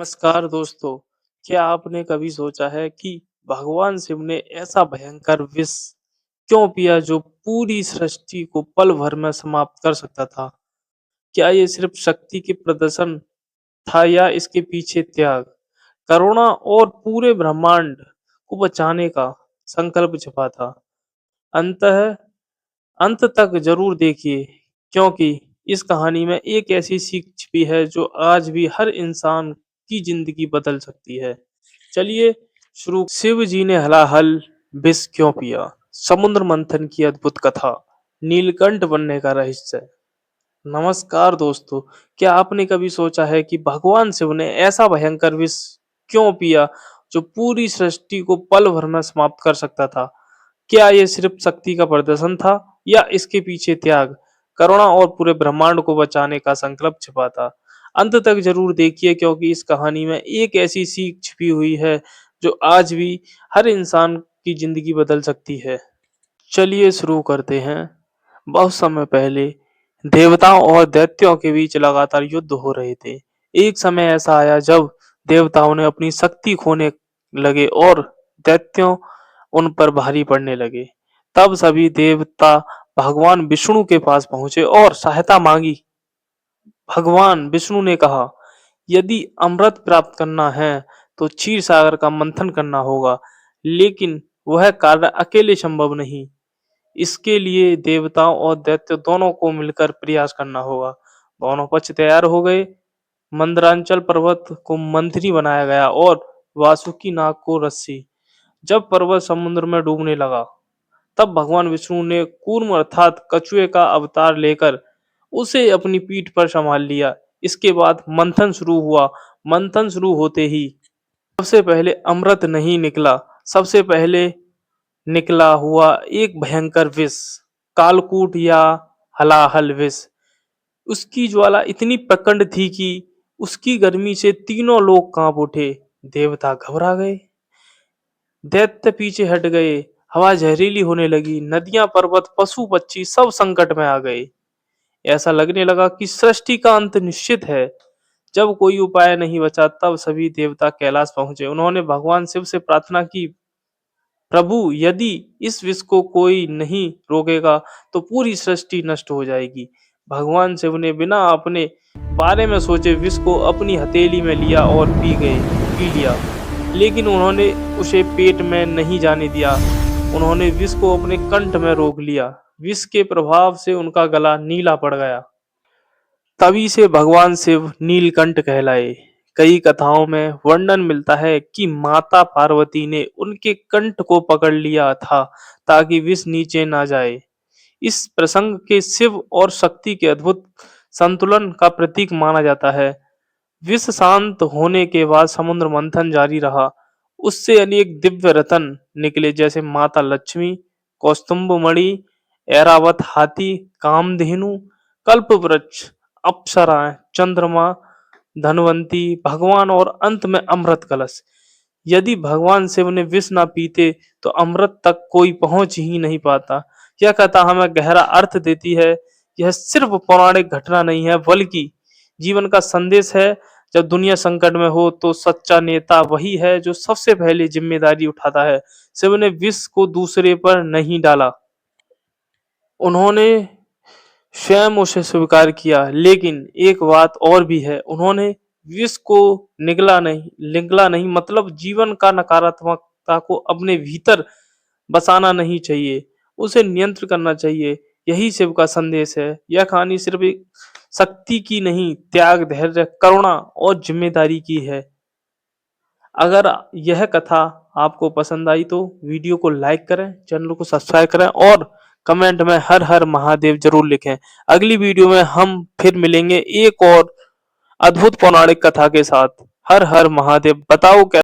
नमस्कार दोस्तों, क्या आपने कभी सोचा है कि भगवान शिव ने ऐसा भयंकर विष क्यों पिया जो पूरी सृष्टि को पल भर में समाप्त कर सकता था? क्या ये सिर्फ शक्ति के प्रदर्शन था या इसके पीछे त्याग, करुणा और पूरे ब्रह्मांड को बचाने का संकल्प छिपा था? अंतः अंत तक जरूर देखिए, क्योंकि इस कहानी में एक ऐसी सीख छिपी है जो आज भी हर इंसान की जिंदगी बदल सकती है। चलिए शुरू। शिव जी ने हलाहल विष क्यों पिया? समुद्र मंथन की अद्भुत कथा, नीलकंठ बनने का रहस्य। नमस्कार दोस्तों, क्या आपने कभी सोचा है कि भगवान शिव ने ऐसा भयंकर विष क्यों पिया जो पूरी सृष्टि को पल भर में समाप्त कर सकता था? क्या ये सिर्फ शक्ति का प्रदर्शन था या इसके पीछे त्याग, करुणा और पूरे ब्रह्मांड को बचाने का संकल्प छिपा था? अंत तक जरूर देखिए, क्योंकि इस कहानी में एक ऐसी सीख छिपी हुई है जो आज भी हर इंसान की जिंदगी बदल सकती है। चलिए शुरू करते हैं। बहुत समय पहले देवताओं और दैत्यों के बीच लगातार युद्ध हो रहे थे। एक समय ऐसा आया जब देवताओं ने अपनी शक्ति खोने लगे और दैत्यों उन पर भारी पड़ने लगे। तब सभी देवता भगवान विष्णु के पास पहुंचे और सहायता मांगी। भगवान विष्णु ने कहा, यदि अमृत प्राप्त करना है तो क्षीर सागर का मंथन करना होगा, लेकिन वह कार्य अकेले संभव नहीं। इसके लिए देवताओं और दैत्य दोनों को मिलकर प्रयास करना होगा। दोनों पक्ष तैयार हो गए। मंदरांचल पर्वत को मंथनी बनाया गया और वासुकी नाग को रस्सी। जब पर्वत समुद्र में डूबने लगा, तब भगवान विष्णु ने कूर्म अर्थात कछुए का अवतार लेकर उसे अपनी पीठ पर संभाल लिया। इसके बाद मंथन शुरू हुआ। मंथन शुरू होते ही सबसे पहले अमृत नहीं निकला, सबसे पहले निकला हुआ एक भयंकर विष, कालकूट या हलाहल विष। उसकी ज्वाला इतनी प्रचंड थी कि उसकी गर्मी से तीनों लोग कांप उठे। देवता घबरा गए, दैत्य पीछे हट गए, हवा जहरीली होने लगी, नदियां, पर्वत, पशु पक्षी सब संकट में आ गए। ऐसा लगने लगा कि सृष्टि का अंत निश्चित है। जब कोई उपाय नहीं बचा, तब सभी देवता कैलाश पहुंचे। उन्होंने भगवान शिव से प्रार्थना की, प्रभु, यदि इस विष को कोई नहीं रोकेगा तो पूरी सृष्टि नष्ट हो जाएगी। भगवान शिव ने बिना अपने बारे में सोचे विष को अपनी हथेली में लिया और पी लिया। लेकिन उन्होंने उसे पेट में नहीं जाने दिया। उन्होंने विष को अपने कंठ में रोक लिया। विष के प्रभाव से उनका गला नीला पड़ गया। तभी से भगवान शिव नीलकंठ कहलाए। कई कथाओं में वर्णन मिलता है कि माता पार्वती ने उनके कंठ को पकड़ लिया था ताकि विष नीचे ना जाए। इस प्रसंग के शिव और शक्ति के अद्भुत संतुलन का प्रतीक माना जाता है। विष शांत होने के बाद समुद्र मंथन जारी रहा। उससे अनेक दिव्य रत्न निकले, जैसे माता लक्ष्मी, कौस्तुभ मणि, ऐरावत हाथी, कामधेनु, कल्प वृक्ष, अप्सराएं, चंद्रमा, धनवंती, भगवान और अंत में अमृत कलश। यदि भगवान शिव ने विष ना पीते तो अमृत तक कोई पहुंच ही नहीं पाता। यह कथा हमें गहरा अर्थ देती है। यह सिर्फ पौराणिक घटना नहीं है, बल्कि जीवन का संदेश है। जब दुनिया संकट में हो तो सच्चा नेता वही है जो सबसे पहले जिम्मेदारी उठाता है। शिव ने विष को दूसरे पर नहीं डाला, उन्होंने स्वयं उसे स्वीकार किया। लेकिन एक बात और भी है, उन्होंने विष को निगला नहीं, मतलब जीवन का नकारात्मकता को अपने भीतर बसाना नहीं चाहिए, उसे नियंत्रण करना चाहिए। यही शिव का संदेश है। यह कहानी सिर्फ एक शक्ति की नहीं, त्याग, धैर्य, करुणा और जिम्मेदारी की है। अगर यह कथा आपको पसंद आई तो वीडियो को लाइक करें, चैनल को सब्सक्राइब करें और कमेंट में हर हर महादेव जरूर लिखें। अगली वीडियो में हम फिर मिलेंगे एक और अद्भुत पौराणिक कथा के साथ। हर हर महादेव। बताओ क्या